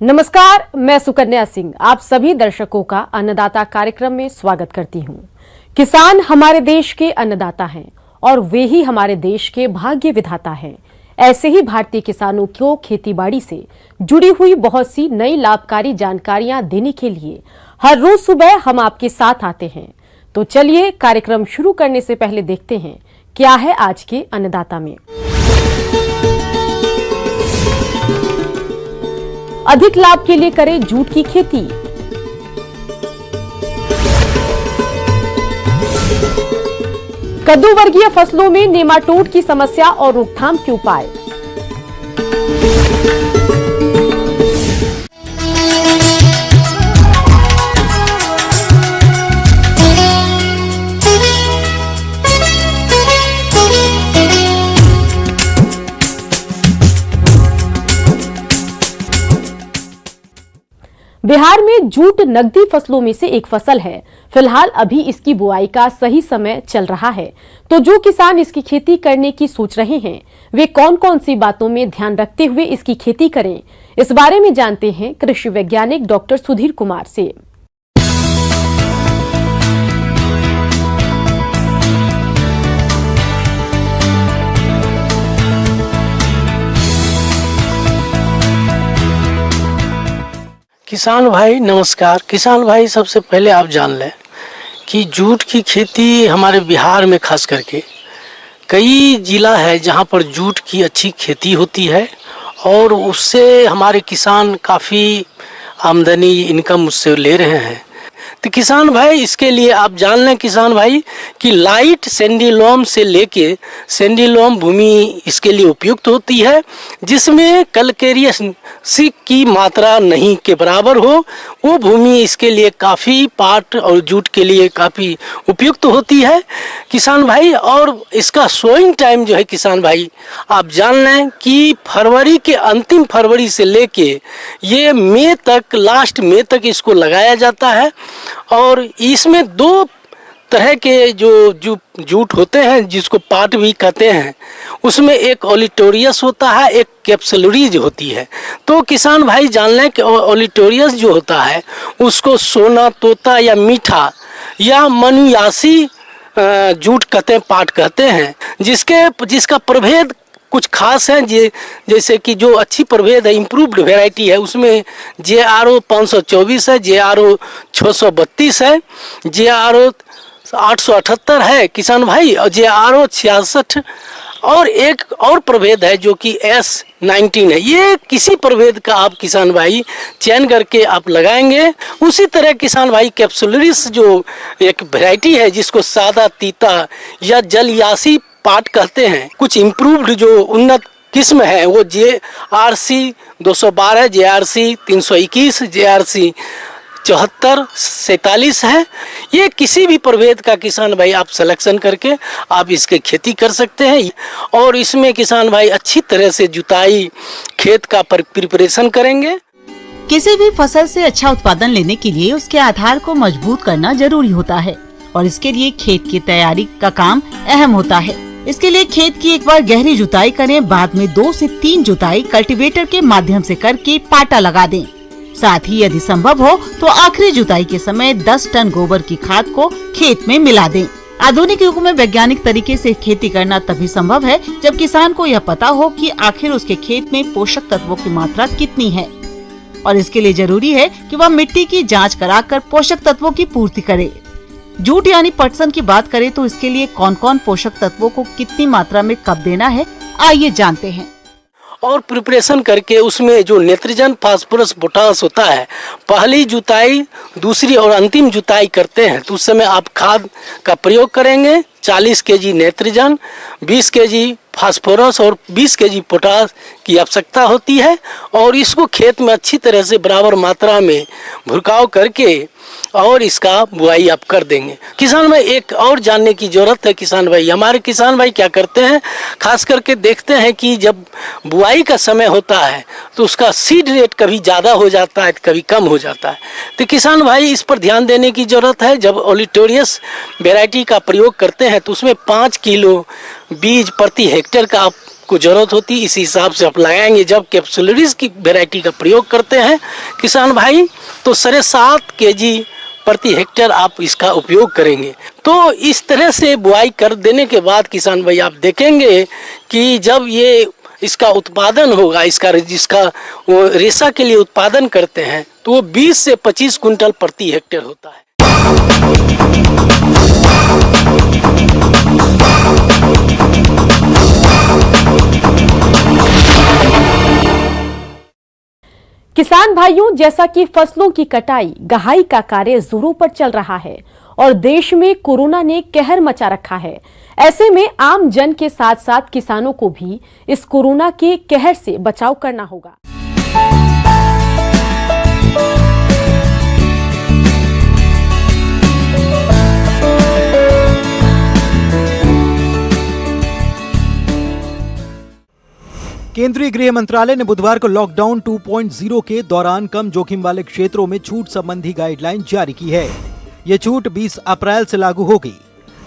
नमस्कार, मैं सुकन्या सिंह आप सभी दर्शकों का अन्नदाता कार्यक्रम में स्वागत करती हूं। किसान हमारे देश के अन्नदाता हैं और वे ही हमारे देश के भाग्य विधाता हैं। ऐसे ही भारतीय किसानों को खेतीबाड़ी से जुड़ी हुई बहुत सी नई लाभकारी जानकारियां देने के लिए हर रोज सुबह हम आपके साथ आते हैं। तो चलिए कार्यक्रम शुरू करने से पहले देखते हैं क्या है आज के अन्नदाता में। अधिक लाभ के लिए करें जूट की खेती। कद्दू वर्गीय फसलों में नेमाटोड की समस्या और रोकथाम के उपाय। बिहार में जूट नकदी फसलों में से एक फसल है। फिलहाल अभी इसकी बुआई का सही समय चल रहा है, तो जो किसान इसकी खेती करने की सोच रहे हैं वे कौन कौन सी बातों में ध्यान रखते हुए इसकी खेती करें, इस बारे में जानते हैं कृषि वैज्ञानिक डॉक्टर सुधीर कुमार से। किसान भाई नमस्कार। किसान भाई सबसे पहले आप जान लें कि जूट की खेती हमारे बिहार में खास करके कई जिला है जहां पर जूट की अच्छी खेती होती है और उससे हमारे किसान काफ़ी आमदनी इनकम उससे ले रहे हैं। तो किसान भाई इसके लिए आप जान लें किसान भाई कि लाइट सैंडिलोम से लेके सैंडिलोम भूमि इसके लिए उपयुक्त होती है, जिसमें कैल्केरियस की मात्रा नहीं के बराबर हो। वो भूमि इसके लिए काफ़ी पाट और जूट के लिए काफ़ी उपयुक्त होती है किसान भाई। और इसका सोइंग टाइम जो है किसान भाई आप जान लें कि फरवरी के अंतिम फरवरी से लेके ये मई तक, लास्ट मई तक इसको लगाया जाता है। और इसमें दो तरह के जो जूट होते हैं जिसको पाट भी कहते हैं, उसमें एक ओलिटोरियस होता है, एक कैप्सुलरीज होती है। तो किसान भाई जान लें कि ओलिटोरियस जो होता है उसको सोना तोता या मीठा या मनुयासी जूट कहते हैं, पाट कहते हैं, जिसका प्रभेद कुछ खास है। जैसे कि जो अच्छी प्रभेद है, इम्प्रूव्ड वेराइटी है, उसमें JRO 524 है, JRO 632 है, JRO 878 है किसान भाई, और JRO 66 और एक और प्रभेद है जो कि S19 है। ये किसी प्रभेद का आप किसान भाई चयन करके आप लगाएंगे। उसी तरह किसान भाई कैप्सुलरिस जो एक वैरायटी है जिसको सादा तीता या जलयासी पाट कहते हैं, कुछ इम्प्रूव्ड जो उन्नत किस्म है वो JRC 212, JRC 321, JRC 74, 47 है। ये किसी भी प्रभेद का किसान भाई आप सिलेक्शन करके आप इसके खेती कर सकते हैं। और इसमें किसान भाई अच्छी तरह से जुताई खेत का प्रिपरेशन करेंगे। किसी भी फसल से अच्छा उत्पादन लेने के लिए उसके आधार को मजबूत करना जरूरी होता है और इसके लिए खेत की तैयारी का काम अहम होता है। इसके लिए खेत की एक बार गहरी जुताई करें, बाद में 2 से 3 जुताई कल्टीवेटर के माध्यम से करके पाटा लगा दें। साथ ही यदि संभव हो तो आखिरी जुताई के समय 10 टन गोबर की खाद को खेत में मिला दें। आधुनिक युग में वैज्ञानिक तरीके से खेती करना तभी संभव है जब किसान को यह पता हो कि आखिर उसके खेत में पोषक तत्वों की मात्रा कितनी है, और इसके लिए जरूरी है कि वह मिट्टी की जाँच कराकर पोषक तत्वों की पूर्ति करे। जूट यानी पटसन की बात करें तो इसके लिए कौन कौन पोषक तत्वों को कितनी मात्रा में कब देना है, आइए जानते हैं। और प्रिपरेशन करके उसमें जो नाइट्रोजन, फास्फोरस, पोटास होता है, पहली जुताई, दूसरी और अंतिम जुताई करते हैं तो उस समय आप खाद का प्रयोग करेंगे। 40 kg नाइट्रोजन, 20 kg फास्फोरस और 20 kg पोटास की आवश्यकता होती है। और इसको खेत में अच्छी तरह से बराबर मात्रा में भुरकाव करके और इसका बुआई आप कर देंगे। किसान भाई एक और जानने की जरूरत है किसान भाई, हमारे किसान भाई क्या करते हैं, खास करके देखते हैं कि जब बुआई का समय होता है तो उसका सीड रेट कभी ज़्यादा हो जाता है, कभी कम हो जाता है। तो किसान भाई इस पर ध्यान देने की ज़रूरत है। जब ओलिटोरियस वैरायटी का प्रयोग करते हैं तो उसमें 5 किलो बीज प्रति हेक्टेयर का आप आपको जरूरत होती, इसी हिसाब से आप लगाएंगे। जब कैप्सुलरीज की वैरायटी का प्रयोग करते हैं किसान भाई, तो 7.5 kg प्रति हेक्टेयर आप इसका उपयोग करेंगे। तो इस तरह से बुआई कर देने के बाद किसान भाई आप देखेंगे कि जब ये इसका उत्पादन होगा, जिसका वो रेशा के लिए उत्पादन करते हैं, तो वो 20 से 25 कुंटल प्रति हेक्टेयर होता है। किसान भाइयों, जैसा कि फसलों की कटाई गहाई का कार्य जोरों पर चल रहा है और देश में कोरोना ने कहर मचा रखा है, ऐसे में आम जन के साथ साथ किसानों को भी इस कोरोना के कहर से बचाव करना होगा। केंद्रीय गृह मंत्रालय ने बुधवार को लॉकडाउन 2.0 के दौरान कम जोखिम वाले क्षेत्रों में छूट संबंधी गाइडलाइन जारी की है। ये छूट 20 अप्रैल से लागू होगी।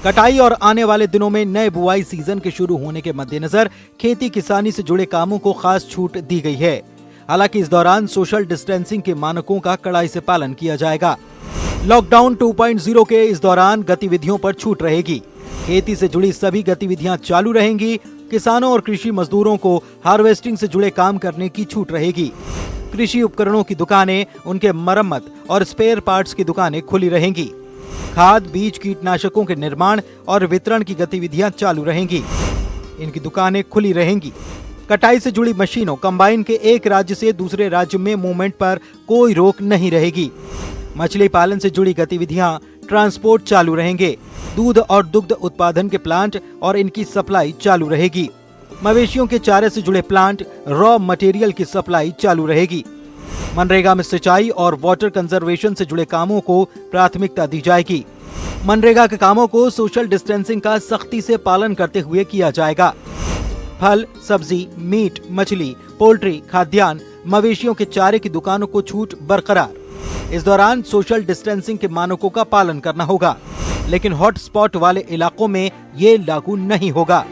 कटाई और आने वाले दिनों में नए बुआई सीजन के शुरू होने के मद्देनजर खेती किसानी से जुड़े कामों को खास छूट दी गई है। हालांकि इस दौरान सोशल डिस्टेंसिंग के मानकों का कड़ाई से पालन किया जाएगा। लॉकडाउन 2.0 के इस दौरान गतिविधियों पर छूट रहेगी। खेती से जुड़ी सभी गतिविधियां चालू रहेंगी। किसानों और कृषि मजदूरों को हार्वेस्टिंग से जुड़े काम करने की छूट रहेगी। कृषि उपकरणों की दुकानें, उनके मरम्मत और स्पेयर पार्ट्स की दुकानें खुली रहेंगी। खाद, बीज, कीटनाशकों के निर्माण और वितरण की गतिविधियां चालू रहेंगी। इनकी दुकानें खुली रहेंगी। कटाई से जुड़ी मशीनों, कंबाइन के एक राज्य से दूसरे राज्य में मूवमेंट पर कोई रोक नहीं रहेगी। मछली पालन से जुड़ी गतिविधियां, ट्रांसपोर्ट चालू रहेंगे। दूध और दुग्ध उत्पादन के प्लांट और इनकी सप्लाई चालू रहेगी। मवेशियों के चारे से जुड़े प्लांट, रॉ मटेरियल की सप्लाई चालू रहेगी। मनरेगा में सिंचाई और वाटर कंजर्वेशन से जुड़े कामों को प्राथमिकता दी जाएगी। मनरेगा के कामों को सोशल डिस्टेंसिंग का सख्ती से पालन करते हुए किया जाएगा। फल, सब्जी, मीट, मछली, पोल्ट्री, खाद्यान्न, मवेशियों के चारे की दुकानों को छूट बरकरार। इस दौरान सोशल डिस्टेंसिंग के मानकों का पालन करना होगा, लेकिन हॉटस्पॉट वाले इलाकों में ये लागू नहीं होगा।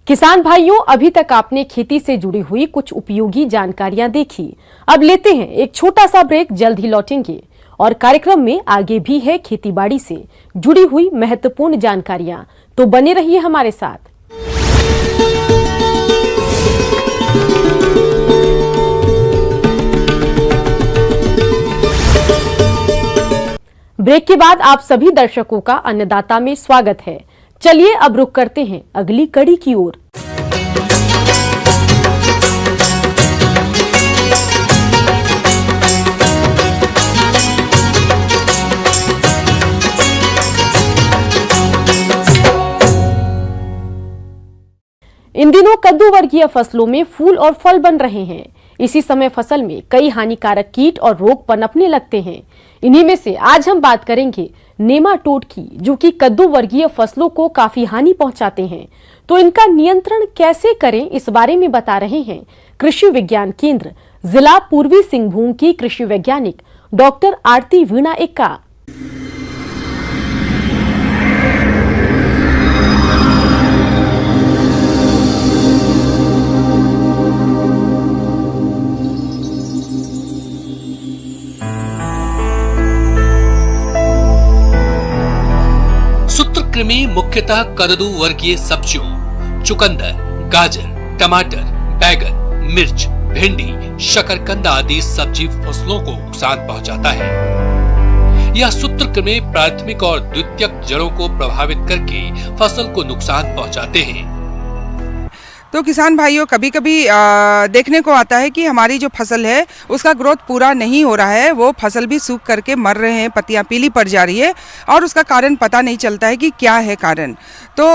किसान भाइयों, अभी तक आपने खेती से जुड़ी हुई कुछ उपयोगी जानकारियां देखी। अब लेते हैं एक छोटा सा ब्रेक, जल्द ही लौटेंगे और कार्यक्रम में आगे भी है खेतीबाड़ी से जुड़ी हुई महत्वपूर्ण जानकारियां, तो बने रहिए हमारे साथ। ब्रेक के बाद आप सभी दर्शकों का अन्नदाता में स्वागत है। चलिए अब रुक करते हैं अगली कड़ी की ओर। इन दिनों कद्दू वर्गीय फसलों में फूल और फल बन रहे हैं। इसी समय फसल में कई हानिकारक कीट और रोग पनपने लगते हैं। इन्हीं में से आज हम बात करेंगे नेमाटोड की, जो कि कद्दू वर्गीय फसलों को काफी हानि पहुंचाते हैं। तो इनका नियंत्रण कैसे करें, इस बारे में बता रहे हैं कृषि विज्ञान केंद्र जिला पूर्वी सिंहभूम की कृषि वैज्ञानिक डॉक्टर आरती वीणा एक्का। सूत्रकृमि मुख्यतः कद्दू वर्गीय सब्जियों, चुकंदर, गाजर, टमाटर, बैगन, मिर्च, भिंडी, शकरकंदा आदि सब्जी फसलों को नुकसान पहुंचाता है। यह सूत्रकृमि प्राथमिक और द्वितीयक जड़ों को प्रभावित करके फसल को नुकसान पहुंचाते हैं। तो किसान भाइयों, कभी कभी देखने को आता है कि हमारी जो फसल है उसका ग्रोथ पूरा नहीं हो रहा है, वो फसल भी सूख करके मर रहे हैं, पत्तियां पीली पड़ जा रही है और उसका कारण पता नहीं चलता है कि क्या है कारण। तो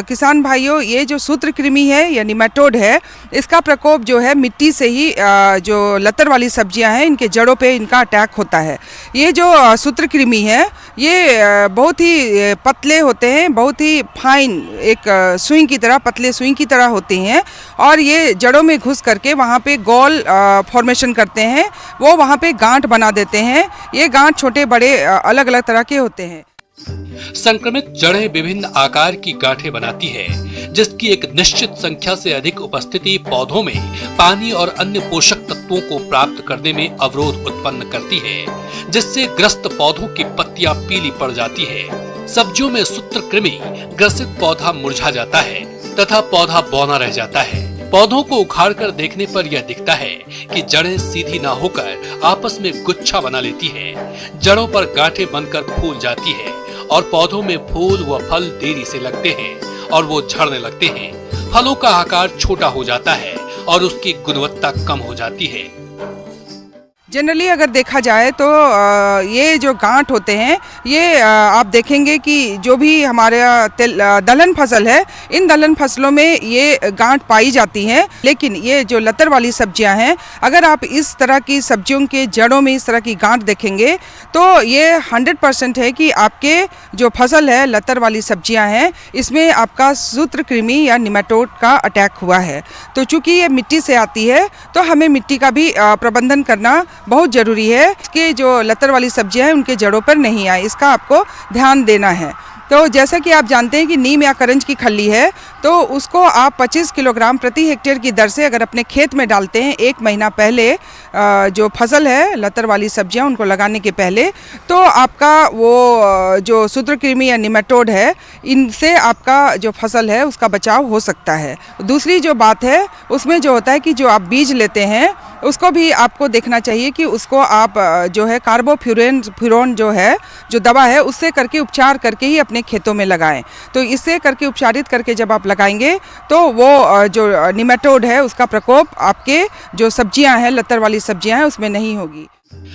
किसान भाइयों, ये जो सूत्रकृमि है या निमेटोड है, इसका प्रकोप जो है मिट्टी से ही जो लतर वाली सब्जियां हैं इनके जड़ों पे इनका अटैक होता है। ये जो सूत्रकृमि है ये बहुत ही पतले होते हैं, बहुत ही फाइन, एक सुई की तरह, पतले सुई की तरह होते हैं और ये जड़ों में घुस करके वहाँ पे गोल फॉर्मेशन करते हैं, वो वहाँ पे गांठ बना देते हैं। ये गांठ छोटे बड़े अलग अलग तरह के होते हैं। संक्रमित जड़ें विभिन्न आकार की गांठें बनाती है, जिसकी एक निश्चित संख्या से अधिक उपस्थिति पौधों में पानी और अन्य पोषक तत्वों को प्राप्त करने में अवरोध उत्पन्न करती है, जिससे ग्रस्त पौधों की पत्तियां पीली पड़ जाती है। सब्जियों में सूत्रकृमि ग्रसित पौधा मुरझा जाता है तथा पौधा बौना रह जाता है। पौधों को उखाड़कर देखने पर यह दिखता है कि जड़ें सीधी ना होकर आपस में गुच्छा बना लेती है। जड़ों पर गांठें बनकर फूल जाती है और पौधों में फूल व फल देरी से लगते हैं और वो झड़ने लगते हैं। फलों का आकार छोटा हो जाता है और उसकी गुणवत्ता कम हो जाती है। जनरली अगर देखा जाए तो ये जो गांठ होते हैं ये आप देखेंगे कि जो भी हमारे दलहन फसल है, इन दलहन फसलों में ये गांठ पाई जाती हैं। लेकिन ये जो लतर वाली सब्जियां हैं, अगर आप इस तरह की सब्जियों के जड़ों में इस तरह की गांठ देखेंगे तो ये 100% है कि आपके जो फसल है लतर वाली सब्जियां हैं, इसमें आपका सूत्रकृमि या निमेटोड का अटैक हुआ है। तो चूंकि ये मिट्टी से आती है तो हमें मिट्टी का भी प्रबंधन करना बहुत जरूरी है कि जो लतर वाली सब्जियां हैं उनके जड़ों पर नहीं आए, इसका आपको ध्यान देना है। तो जैसा कि आप जानते हैं कि नीम या करंज की खल्ली है, तो उसको आप 25 किलोग्राम प्रति हेक्टेयर की दर से अगर अपने खेत में डालते हैं 1 महीना पहले, जो फसल है लतर वाली सब्जियां उनको लगाने के पहले, तो आपका वो जो सूत्रकृमि या निमेटोड है, इनसे आपका जो फसल है उसका बचाव हो सकता है। दूसरी जो बात है उसमें जो होता है कि जो आप बीज लेते हैं उसको भी आपको देखना चाहिए कि उसको आप जो है कार्बोफ्यूरॉन जो है जो दवा है उससे करके उपचार करके ही अपने खेतों में लगाएं। तो इससे करके उपचारित करके जब आप लगाएंगे तो वो जो निमेटोड है उसका प्रकोप आपके जो सब्जियां हैं लतर वाली सब्जियां हैं उसमें नहीं होगी।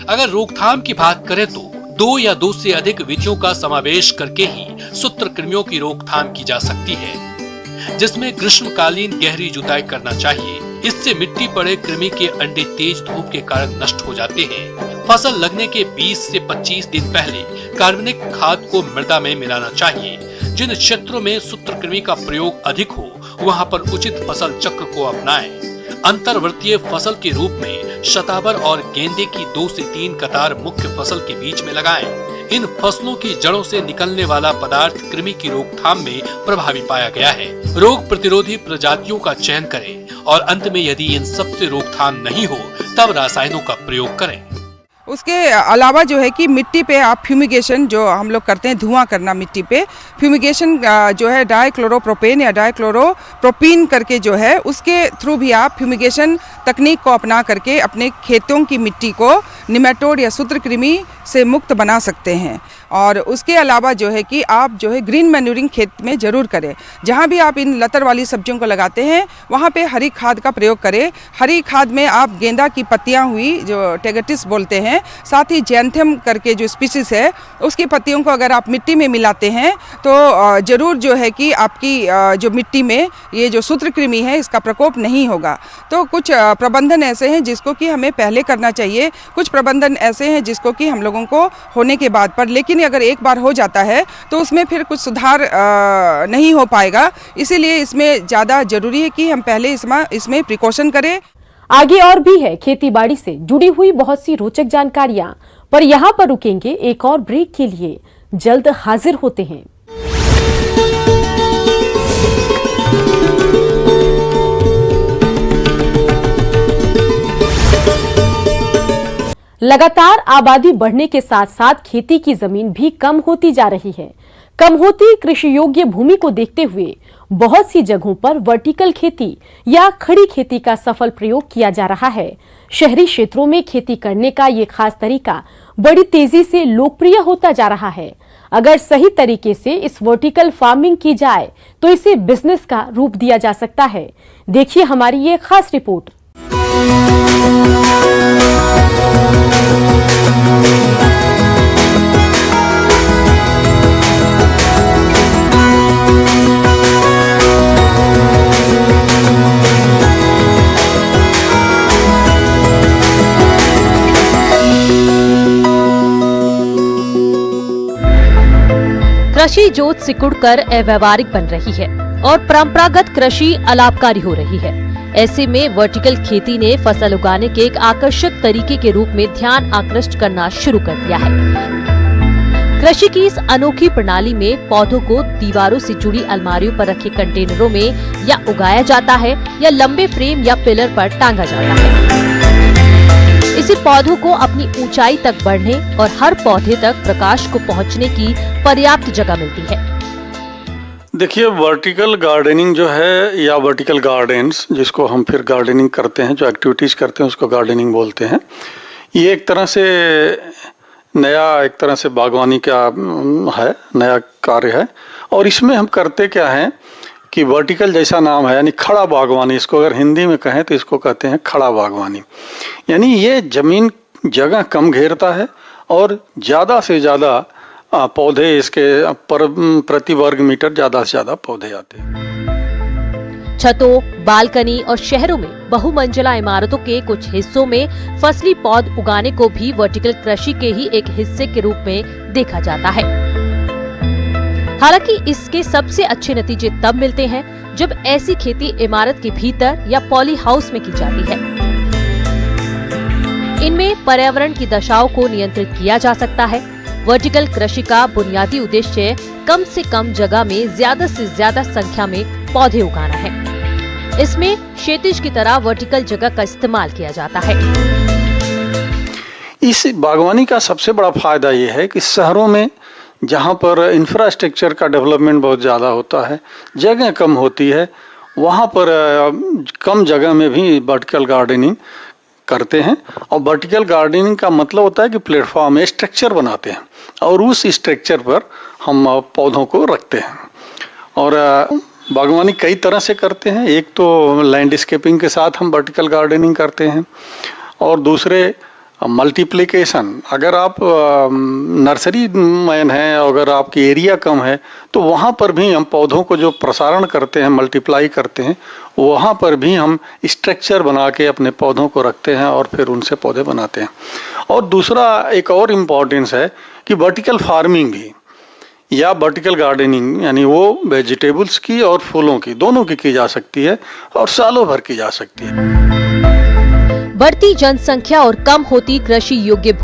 अगर रोकथाम की बात करें तो 2 या 2 से अधिक विधियों का समावेश करके ही सूत्रकृमियों की रोकथाम की जा सकती है, जिसमें ग्रीष्मकालीन गहरी जुताई करना चाहिए। इससे मिट्टी पड़े कृमि के अंडे तेज धूप के कारण नष्ट हो जाते हैं। फसल लगने के 20 से 25 दिन पहले कार्बनिक खाद को मृदा में मिलाना चाहिए। जिन क्षेत्रों में सूत्रकृमि का प्रयोग अधिक हो वहां पर उचित फसल चक्र को अपनाएं। अंतर्वर्तीय फसल के रूप में शतावर और गेंदे की 2 से 3 कतार मुख्य फसल के बीच में लगाएं। इन फसलों की जड़ों से निकलने वाला पदार्थ कृमि की रोकथाम में प्रभावी पाया गया है। रोग प्रतिरोधी प्रजातियों का चयन करें और अंत में यदि इन सब से रोकथाम नहीं हो तब रसायनों का प्रयोग करें। उसके अलावा जो है कि मिट्टी पे आप फ्यूमिगेशन जो हम लोग करते हैं, धुआं करना मिट्टी पे, फ्यूमिगेशन जो है डाइक्लोरोप्रोपेन या डाइक्लोरोप्रोपीन करके जो है उसके थ्रू भी आप फ्यूमिगेशन तकनीक को अपना करके अपने खेतों की मिट्टी को निमेटोड या सूत्रकृमि से मुक्त बना सकते हैं। और उसके अलावा जो है कि आप जो है ग्रीन मैन्यूरिंग खेत में ज़रूर करें। जहाँ भी आप इन लतर वाली सब्जियों को लगाते हैं वहाँ पे हरी खाद का प्रयोग करें। हरी खाद में आप गेंदा की पत्तियाँ हुई जो टेगेटिस बोलते हैं, साथ ही जैंथम करके जो स्पीशीज है उसकी पत्तियों को अगर आप मिट्टी में मिलाते हैं तो ज़रूर जो है कि आपकी जो मिट्टी में ये जो सूत्रकृमि है इसका प्रकोप नहीं होगा। तो कुछ प्रबंधन ऐसे हैं जिसको कि हमें पहले करना चाहिए, कुछ प्रबंधन ऐसे हैं जिसको कि हम लोगों को होने के बाद पर, लेकिन अगर एक बार हो जाता है तो उसमें फिर कुछ सुधार नहीं हो पाएगा। इसीलिए इसमें ज़्यादा जरूरी है कि हम पहले इसमें प्रिकॉशन करें। आगे और भी है खेती बाड़ी से जुड़ी हुई बहुत सी रोचक जानकारियां, पर यहां पर रुकेंगे एक और ब्रेक के लिए। जल्द हाजिर होते हैं। लगातार आबादी बढ़ने के साथ साथ खेती की जमीन भी कम होती जा रही है। कम होती कृषि योग्य भूमि को देखते हुए बहुत सी जगहों पर वर्टिकल खेती या खड़ी खेती का सफल प्रयोग किया जा रहा है। शहरी क्षेत्रों में खेती करने का ये खास तरीका बड़ी तेजी से लोकप्रिय होता जा रहा है। अगर सही तरीके से इस वर्टिकल फार्मिंग की जाए तो इसे बिजनेस का रूप दिया जा सकता है। देखिए हमारी ये खास रिपोर्ट। कृषि जोत सिकुड़कर अव्यावहारिक बन रही है और परंपरागत कृषि अलाभकारी हो रही है। ऐसे में वर्टिकल खेती ने फसल उगाने के एक आकर्षक तरीके के रूप में ध्यान आकृष्ट करना शुरू कर दिया है। कृषि की इस अनोखी प्रणाली में पौधों को दीवारों से जुड़ी अलमारियों पर रखे कंटेनरों में या उगाया जाता है या लंबे फ्रेम या पिलर पर टांगा जाता है। इससे पौधों को अपनी ऊंचाई तक बढ़ने और हर पौधे तक प्रकाश को पहुंचने की पर्याप्त जगह मिलती है। देखिए, वर्टिकल गार्डनिंग जो है या वर्टिकल गार्डन्स, जिसको हम फिर गार्डनिंग करते हैं, जो एक्टिविटीज़ करते हैं उसको गार्डनिंग बोलते हैं। ये एक तरह से एक तरह से बागवानी का है, नया कार्य है। और इसमें हम करते क्या हैं कि वर्टिकल जैसा नाम है, यानी खड़ा बागवानी, इसको अगर हिंदी में कहें तो इसको कहते हैं खड़ा बागवानी। यानी ये जमीन जगह कम घेरता है और ज़्यादा से ज़्यादा पौधे इसके प्रति वर्ग मीटर ज़्यादा से ज़्यादा पौधे आते हैं। छतों, बालकनी और शहरों में बहुमंजिला इमारतों के कुछ हिस्सों में फसली पौध उगाने को भी वर्टिकल कृषि के ही एक हिस्से के रूप में देखा जाता है। हालांकि इसके सबसे अच्छे नतीजे तब मिलते हैं जब ऐसी खेती इमारत के भीतर या पॉली हाउस में की जाती है। इनमें पर्यावरण की दशाओं को नियंत्रित किया जा सकता है। वर्टिकल कृषि का बुनियादी उद्देश्य कम से कम जगह में ज्यादा से ज्यादा संख्या में पौधे उगाना है। इसमें क्षैतिज की तरह वर्टिकल जगह का इस्तेमाल किया जाता है। इस बागवानी का सबसे बड़ा फायदा ये है कि शहरों में जहाँ पर इंफ्रास्ट्रक्चर का डेवलपमेंट बहुत ज़्यादा होता है, जगह कम होती है, वहाँ पर कम जगह में भी वर्टिकल गार्डनिंग करते हैं। और वर्टिकल गार्डनिंग का मतलब होता है कि प्लेटफॉर्म में स्ट्रक्चर बनाते हैं और उस स्ट्रक्चर पर हम पौधों को रखते हैं। और बागवानी कई तरह से करते हैं। एक तो लैंडस्केपिंग के साथ हम वर्टिकल गार्डनिंग करते हैं और दूसरे मल्टीप्लिकेशन। अगर आप नर्सरी मैन हैं, अगर आपकी एरिया कम है तो वहाँ पर भी हम पौधों को जो प्रसारण करते हैं, मल्टीप्लाई करते हैं, वहाँ पर भी हम स्ट्रक्चर बना के अपने पौधों को रखते हैं और फिर उनसे पौधे बनाते हैं। और दूसरा एक और इम्पॉर्टेंस है कि वर्टिकल फार्मिंग भी या वर्टिकल गार्डनिंग, यानी वो वेजिटेबल्स की और फूलों की, दोनों की जा सकती है और सालों भर की जा सकती है। बढ़ती जनसंख्या और कम होती कृषि योग्य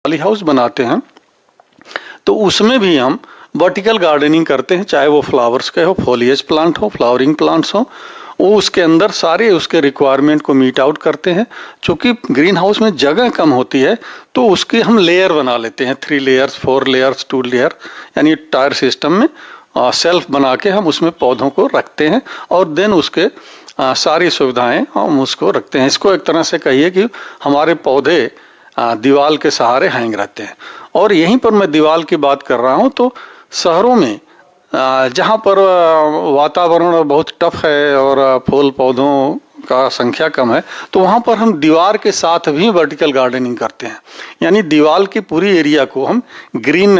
पॉली हाउस बनाते हैं तो उसमें भी हम वर्टिकल गार्डनिंग करते हैं, चाहे वो फ्लावर्स के हो, फोलिएज प्लांट हो, फ्लावरिंग प्लांट्स हो, वो उसके अंदर सारे उसके रिक्वायरमेंट को मीट आउट करते हैं। चूँकि ग्रीन हाउस में जगह कम होती है तो उसके हम लेयर बना लेते हैं, 3 लेयर्स, 4 लेयर्स, 2 लेयर, यानी टायर सिस्टम में सेल्फ बना के हम उसमें पौधों को रखते हैं और देन उसके सारी सुविधाएं हम उसको रखते हैं। इसको एक तरह से कहिए कि हमारे पौधे दीवार के सहारे हैंग रहते हैं। और यहीं पर मैं दीवार की बात कर रहा हूँ तो शहरों में जहाँ पर वातावरण बहुत टफ है और फूल पौधों का संख्या कम है तो वहाँ पर हम दीवार के साथ भी वर्टिकल गार्डनिंग करते हैं। यानी दीवार की पूरी एरिया को हम ग्रीन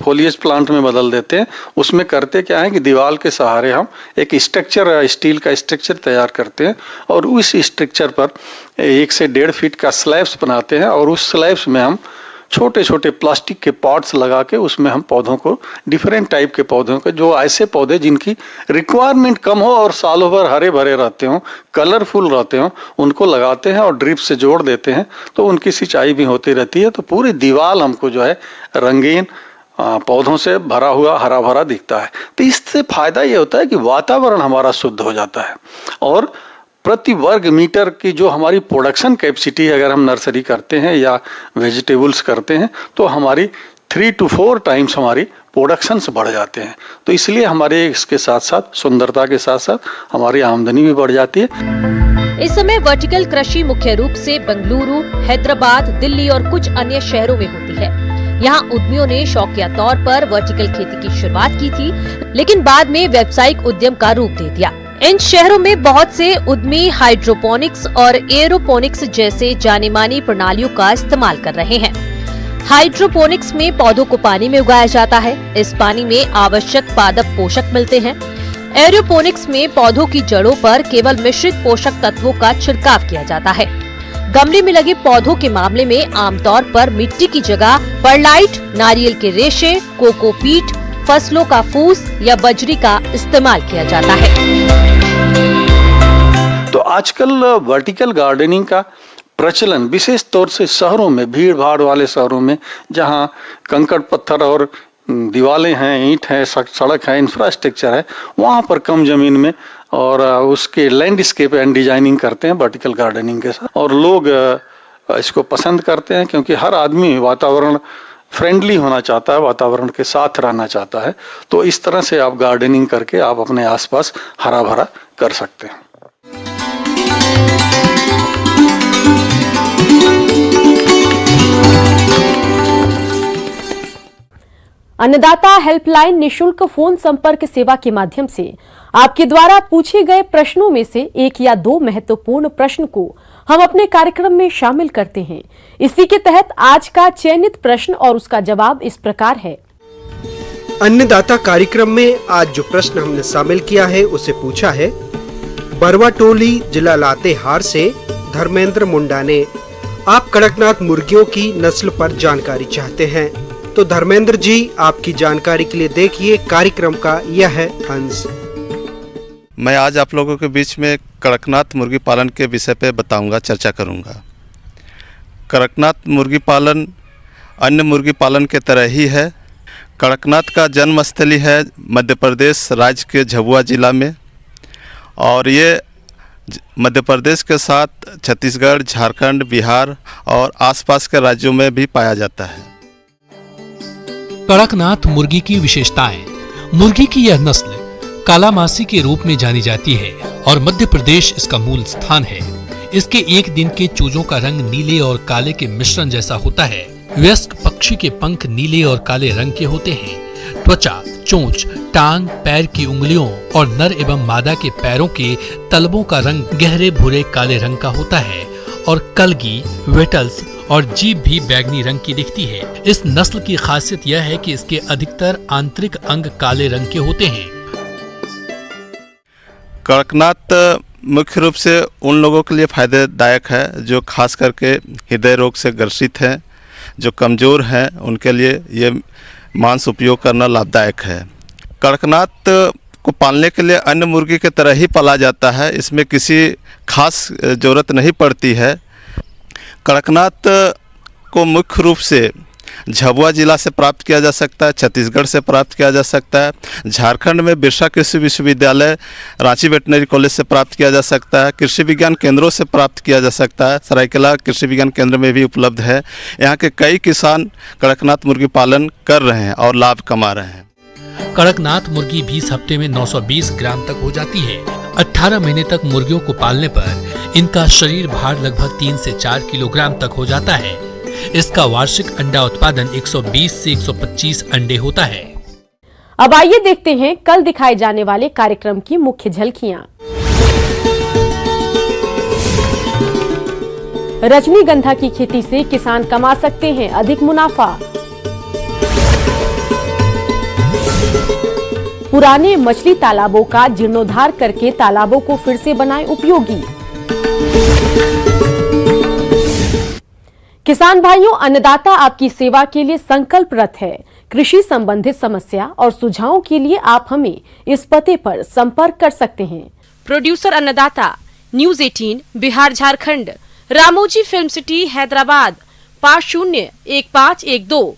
फोलिएज प्लांट में बदल देते हैं। उसमें करते क्या है कि दीवार के सहारे हम एक स्ट्रक्चर, स्टील का स्ट्रक्चर तैयार करते हैं और उस स्ट्रक्चर पर 1 से 1.5 फीट का स्लैब्स बनाते हैं और उस स्लैब्स में हम छोटे छोटे प्लास्टिक के पॉट्स लगा के उसमें हम पौधों को, डिफरेंट टाइप के पौधों को, जो ऐसे पौधे जिनकी रिक्वायरमेंट कम हो और सालों भर हरे भरे रहते हों, कलरफुल रहते हों, उनको लगाते हैं और ड्रिप से जोड़ देते हैं तो उनकी सिंचाई भी होती रहती है। तो पूरी दीवार हमको जो है रंगीन पौधों से भरा हुआ हरा भरा दिखता है। तो इससे फायदा ये होता है कि वातावरण हमारा शुद्ध हो जाता है और प्रति वर्ग मीटर की जो हमारी प्रोडक्शन कैपेसिटी है, अगर हम नर्सरी करते हैं या वेजिटेबल्स करते हैं तो हमारी 3 to 4 टाइम्स हमारी प्रोडक्शंस बढ़ जाते हैं। तो इसलिए हमारे इसके साथ साथ सुंदरता के साथ साथ हमारी आमदनी भी बढ़ जाती है। इस समय वर्टिकल कृषि मुख्य रूप से बेंगलुरु, हैदराबाद, दिल्ली और कुछ अन्य शहरों में होती है। यहाँ उद्यमियों ने शौकिया तौर पर वर्टिकल खेती की शुरुआत की थी, लेकिन बाद में व्यावसायिक उद्यम का रूप दे दिया। इन शहरों में बहुत से उद्यमी हाइड्रोपोनिक्स और एरोपोनिक्स जैसे जानी मानी प्रणालियों का इस्तेमाल कर रहे हैं। हाइड्रोपोनिक्स में पौधों को पानी में उगाया जाता है। इस पानी में आवश्यक पादप पोषक मिलते हैं। एरोपोनिक्स में पौधों की जड़ों पर केवल मिश्रित पोषक तत्वों का छिड़काव किया जाता है। गमले में लगे पौधों के मामले में आमतौर पर मिट्टी की जगह परलाइट, नारियल के रेशे, कोकोपीट, फसलों का फूस या बजरी का इस्तेमाल किया जाता है। तो आजकल वर्टिकल गार्डनिंग का प्रचलन विशेष तौर से शहरों में, भीड़ भाड़ वाले शहरों में, जहां कंकड़ पत्थर और दीवारें हैं, ईंट है, सड़क है, इंफ्रास्ट्रक्चर है, वहां पर कम जमीन में और उसके लैंडस्केप एंड डिजाइनिंग करते हैं वर्टिकल गार्डनिंग के साथ। और लोग इसको पसंद करते हैं क्योंकि हर आदमी वातावरण फ्रेंडली होना चाहता है, वातावरण के साथ रहना चाहता है। तो इस तरह से आप गार्डनिंग करके आप अपने आसपास हरा भरा कर सकते हैं। अन्नदाता हेल्पलाइन निशुल्क फोन संपर्क सेवा के माध्यम से आपके द्वारा पूछे गए प्रश्नों में से 1 या 2 महत्वपूर्ण प्रश्न को हम अपने कार्यक्रम में शामिल करते हैं। इसी के तहत आज का चयनित प्रश्न और उसका जवाब इस प्रकार है। अन्नदाता कार्यक्रम में आज जो प्रश्न हमने शामिल किया है उसे पूछा है बरवा टोली, जिला लातेहार से धर्मेंद्र मुंडा ने। आप कड़कनाथ मुर्गियों की नस्ल पर जानकारी चाहते हैं, तो धर्मेंद्र जी आपकी जानकारी के लिए देखिए कार्यक्रम का यह है अंश। मैं आज आप लोगों के बीच में कड़कनाथ मुर्गी पालन के विषय पे बताऊंगा, चर्चा करूंगा। कड़कनाथ मुर्गी पालन अन्य मुर्गी पालन के तरह ही है। कड़कनाथ का जन्मस्थली है मध्य प्रदेश राज्य के झाबुआ जिला में, और ये मध्य प्रदेश के साथ छत्तीसगढ़, झारखंड, बिहार और आसपास के राज्यों में भी पाया जाता है। कड़कनाथ मुर्गी की विशेषताएं। मुर्गी की यह नस्ल कालामासी के रूप में जानी जाती है और मध्य प्रदेश इसका मूल स्थान है। इसके एक दिन के चूजों का रंग नीले और काले के मिश्रण जैसा होता है। वयस्क पक्षी के पंख नीले और काले रंग के होते हैं। त्वचा, चोंच, टांग, पैर की उंगलियों और नर एवं मादा के पैरों के तलबों का रंग गहरे भूरे काले रंग का होता है और कलगी, वेटल्स और जीभ भी बैंगनी रंग की दिखती है। इस नस्ल की खासियत यह है कि इसके अधिकतर आंतरिक अंग काले रंग के होते हैं। कड़कनाथ मुख्य रूप से उन लोगों के लिए फायदेदायक है जो खास करके हृदय रोग से ग्रसित हैं, जो कमज़ोर हैं, उनके लिए ये मांस उपयोग करना लाभदायक है। कड़कनाथ को पालने के लिए अन्य मुर्गी के तरह ही पाला जाता है, इसमें किसी खास ज़रूरत नहीं पड़ती है। कड़कनाथ को मुख्य रूप से झाबुआ जिला से प्राप्त किया जा सकता है, छत्तीसगढ़ से प्राप्त किया जा सकता है, झारखंड में बिरसा कृषि विश्वविद्यालय, रांची वेटनरी कॉलेज से प्राप्त किया जा सकता है, कृषि विज्ञान केंद्रों से प्राप्त किया जा सकता है, सरायकेला कृषि विज्ञान केंद्र में भी उपलब्ध है। यहाँ के कई किसान कड़कनाथ मुर्गी पालन कर रहे हैं और लाभ कमा रहे हैं। कड़कनाथ मुर्गी 20 हफ्ते में 920 ग्राम तक हो जाती है। 18 महीने तक मुर्गियों को पालने पर इनका शरीर भार लगभग 3 से 4 किलोग्राम तक हो जाता है। इसका वार्षिक अंडा उत्पादन 120 से 125 अंडे होता है। अब आइए देखते हैं कल दिखाए जाने वाले कार्यक्रम की मुख्य झलकियां। रजनीगंधा की खेती से किसान कमा सकते हैं अधिक मुनाफा। पुराने मछली तालाबों का जीर्णोद्धार करके तालाबों को फिर से बनाएं उपयोगी। किसान भाइयों, अन्नदाता आपकी सेवा के लिए संकल्परत है। कृषि संबंधित समस्या और सुझावों के लिए आप हमें इस पते पर संपर्क कर सकते हैं। प्रोड्यूसर अन्नदाता, news 18 Bihar Jharkhand, Ramoji film city Hyderabad, 501512